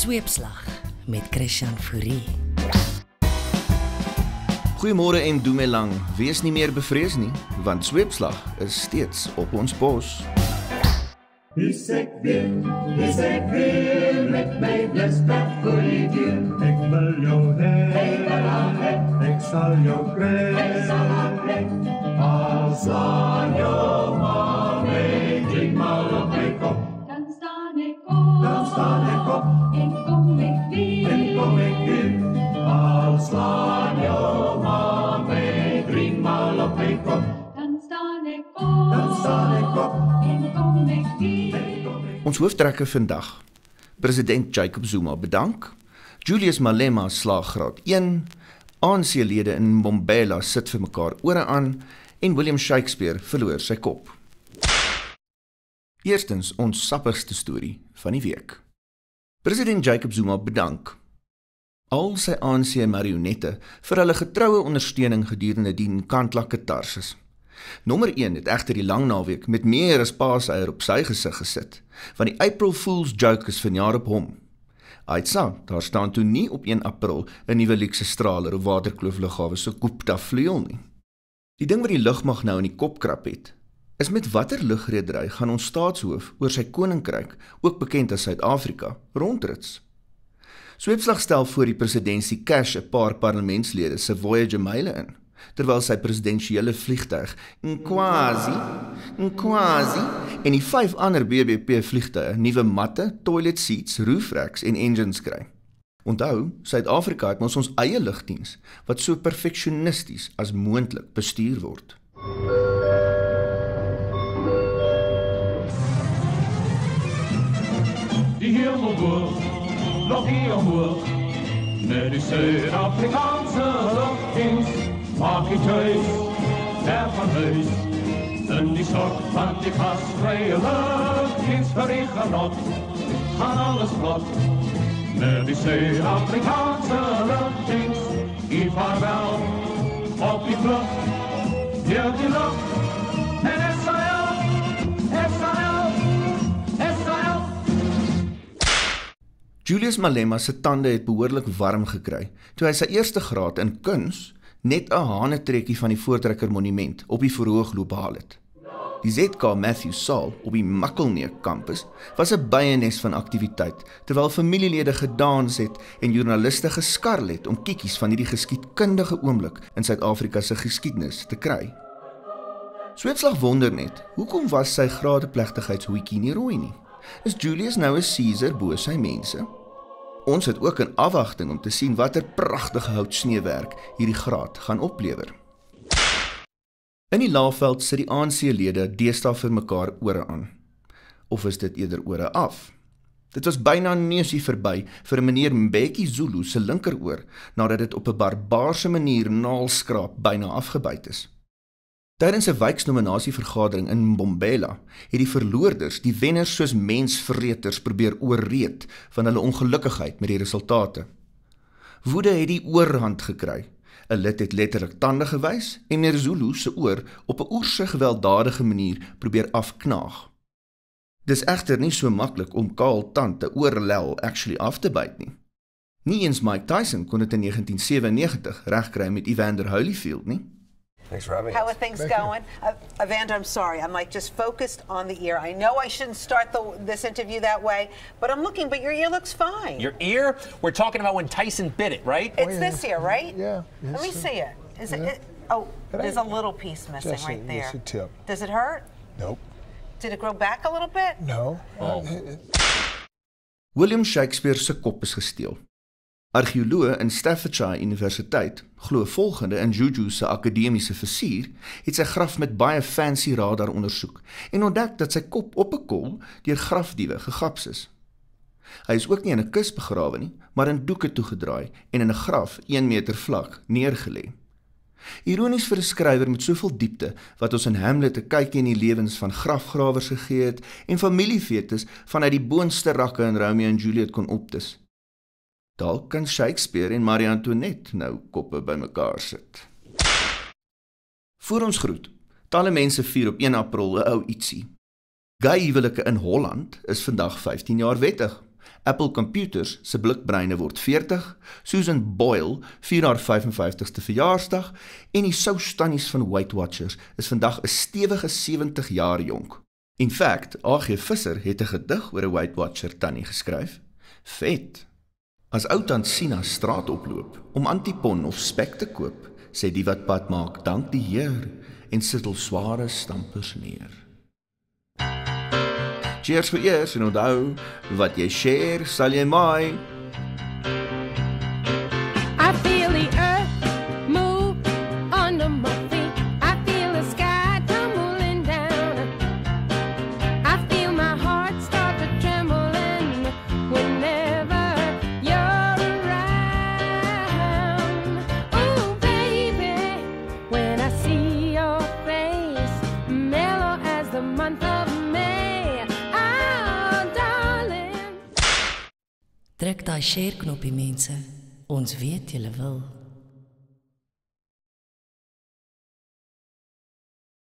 Sweepslag met Christian Fourie. Goeiemôre en Doemelang, wees nie meer bevrees nie, want Sweepslag is steeds op ons pos. Is ek weer met my blitskrag voor die deur. Ek wil jou hê, ek sal jou kry. Al slaan jou maar mee, driemaal op my kop. Dan staan ek op, en kom ek weer. Al slaan jou maar mee, driemaal op my kop. Dan staan ek op, en kom ek weer. Ons hooftrekker vandag, president Jacob Zuma bedank, Julius Malema slaag graad 1, ANC-lede in Mbombela sit vir mekaar ore aan en William Shakespeare verloor sy kop. Eerstens ons sappigste storie van die week. President Jacob Zuma bedank al sy ANC-marionette vir hulle getroue ondersteuning gedurende die Nkandla katarsis. Nommer 1 het egter die lang naweek met meer as paaseier op sy gesig gesit, want die April Fool's joke is vanjaar op hom. Aitsa, daar staan toe nie op 1 April 'n nuwe luukse straler of waterklooflughawe se Gupta vleuel nie. Die ding wat die lugmag nou in die kop krap het, is met watter lugredery gaan ons staatshoof oor sy koninkryk, ook bekend as Suid-Afrika, rondrits. Sweepslag stel voor die presidentsie cash 'n paar parlementslede se Voyager myle in, terwyl sy presidensiële vliegtuig Nkwazi en die 5 ander BBP vliegtuie nuwe matte, toilet seats, roof racks en engines kry. Onthou, Suid-Afrika het ons eie lugdiens wat so perfeksionisties as moontlik bestuur word. Die hemelboog, nog hier omhoog, met die Suid-Afrikaanse luchtdienst, maak die thuis, ver van huis, in die sok van die gastvrije luchtdienst vir die genot, gaan alles vlot, met die Suid-Afrikaanse luchtdienst, die vaarwel, op die vlucht, deel die lucht, en SAL. Julius Malema se tande het behoorlik warm gekry, toe hy sy eerste graad in kuns net 'n hanetrekkie van die Voortrekker Monument op die verhoogloop behaal het. Die ZK Matthew Saal op die Makkelneek kampus was 'n byenes van aktiwiteit, terwyl familielede gedans het en joernaliste geskarrel het om kiekies van hierdie geskiedkundige oomblik in Suid-Afrika se geskiedenis te kry. Sweepslag wonder net, hoekom was sy gradeplegtigheidshoekie nie rooi nie? Is Julius nou 'n Caesar bo sy mense? Ons het ook in afwagting om te sien watter pragtige houtsneewerk hierdie graad gaan oplewer. In die Laagveld sit die ANC-lede deesdae vir mekaar ore aan. Of is dit eerder ore af? Dit was byna neusie verby vir meneer Mbeki Zulu se linkeroor, nadat dit op 'n barbaarse manier naalskraap byna afgebyt is. Tydens 'n wijksnominasievergadering in Mbombela het die verloorders die wenners soos mensvreters probeer oorreed van hulle ongelukkigheid met die resultate. Woede het die oorhand gekry. 'n Lid het letterlik tande gewys en meneer Zulu se oor op 'n oorse gewelddadige manier probeer afknaag. Dis egter nie so maklik om kaal tand 'n oorlel actually af te byt nie. Nie eens Mike Tyson kon dit in 1997 regkry met Evander Holyfield nie. Thanks for having How us. are things going? Evander, I'm sorry. I'm just focused on the ear. I know I shouldn't start this interview that way, but I'm looking, but your ear looks fine. Your ear? We're talking about when Tyson bit it, right? It's this ear, right? Yeah. Let me see it. Is it? Oh, there's a little piece missing right there. Just a tip. Does it hurt? Nope. Did it grow back a little bit? No. William Shakespeare se kop is gesteel. Argeoloë in Staffordshire Universiteit glo volgende in Juju se akademiese fusier het sy graf met baie fancy radar ondersoek en ontdek dat sy kop op 'n kol deur grafdiewe gegaps is. Hy is ook nie in 'n kus begrawe nie, maar in doeke toegedraai en in 'n graf 1 meter vlak neergelê. Ironies vir 'n skrywer met soveel diepte wat ons in Hamlet 'n kykie in die lewens van grafgrawers gegee het en familiefetes vanuit die boonste rakke in Romeo en Juliet kon optis. Dalk kan Shakespeare en Marie Antoinette nou koppe bymekaar sit. Voor ons groet, talle mense vier op 1 April 'n ou ietsie. Gay huwelike in Holland is vandag 15 jaar wettig, Apple Computers se blikbreine word 40, Susan Boyle vier haar 55ste verjaarsdag en die soustannies van Weight Watchers is vandag 'n stewige 70 jaar jonk. In fact, A.G. Visser het 'n gedig oor 'n Weight Watcher tannie geskryf. Vet. As ou tant Sina straat oploop om antipon of spek te koop, sê die wat pad maak, dank die Heer, en sittel sware stampers neer. Cheers vir eers en onthou, wat jy share, sal jy maai. I feel the earth move under my feet. I feel the sky tumbling down. I feel my heart start to trembling whenever you're around. Oh baby, when I see your face, mellow as the month of May. Oh darling. Druk daai share knoppie mense. Ons weet julle wil.